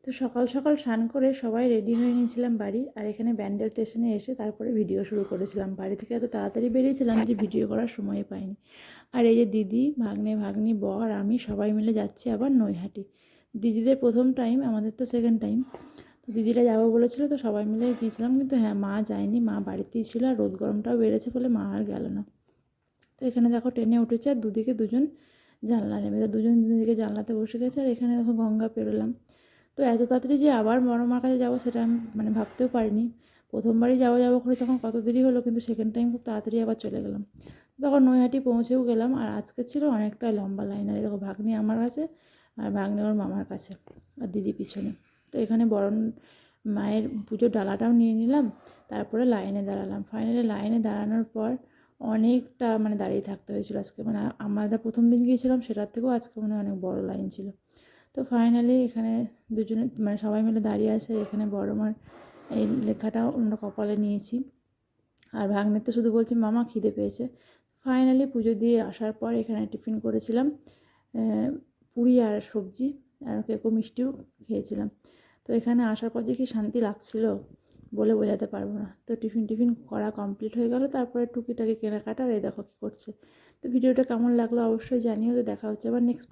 তো সকাল সকাল স্নান করে সবাই রেডি হয়ে নিয়েছিলাম বাড়ি, আর এখানে ব্যান্ডেল স্টেশনে এসে তারপরে ভিডিও শুরু করেছিলাম। বাড়ি থেকে এত তাড়াতাড়ি বেরিয়েছিলাম যে ভিডিও করার সময় পাইনি। আর এই যে দিদি, ভাগ্নি, বর, আমি সবাই মিলে যাচ্ছি আবার নৈহাটি। দিদিদের প্রথম টাইম, আমাদের তো সেকেন্ড টাইম। তো দিদিরা যাবো বলেছিল, তো সবাই মিলে গিয়েছিলাম। কিন্তু হ্যাঁ, মা যায়নি, মা বাড়িতেই ছিল। আর রোদ গরমটাও বেড়েছে বলে মা আর গেল না। তো এখানে দেখো ট্রেনে উঠেছে, আর দুদিকে দুজন জানলা নেবে, তো দুজন দুদিকে জানলাতে বসে গেছে। আর এখানে দেখো গঙ্গা পেরোলাম। তো এত তাড়াতাড়ি যে আবার বড় মার কাছে যাবো সেটা আমি ভাবতেও পারিনি। প্রথমবারই যাবো করে তখন কত দেরি হলো, কিন্তু সেকেন্ড টাইম খুব তাড়াতাড়ি আবার চলে গেলাম। তখন নৈহাটি পৌঁছেও গেলাম। আর আজকে ছিল অনেকটা লম্বা লাইন। আর দেখো ভাগ্নি আমার কাছে, আর ভাগ্নি ওর মামার কাছে, আর দিদি পিছনে। তো এখানে বরণ মায়ের পুজোর ডালাটাও নিয়ে নিলাম। তারপরে লাইনে দাঁড়ালাম। ফাইনালি লাইনে দাঁড়ানোর পর অনেকটা দাঁড়িয়ে থাকতে হয়েছিল আজকে। আমরা প্রথম দিন গিয়েছিলাম সেটার থেকেও আজকে অনেক বড় লাইন ছিল। তো ফাইনালি এখানে দুজনে সবাই মিলে দাঁড়িয়ে আছে। এখানে বড় মার এই লেখাটাও আমরা কপালে নিয়েছি। আর ভাগ্নের তো শুধু বলছি মামা খিদে পেয়েছে। ফাইনালি পুজো দিয়ে আসার পর এখানে টিফিন করেছিলাম, পুরি আর সবজি, আর কেকো মিষ্টিও খেয়েছিলাম। তো এখানে আসার পর যে কি শান্তি লাগছিল বলে বোঝাতে পারবো না। তো টিফিন করা কমপ্লিট হয়ে গেল। তারপরে টুকিটাকি কেনাকাটা, আর এই দেখো কী করছে। তো ভিডিওটা কেমন লাগলো অবশ্যই জানিও। তো দেখা হচ্ছে আবার নেক্সট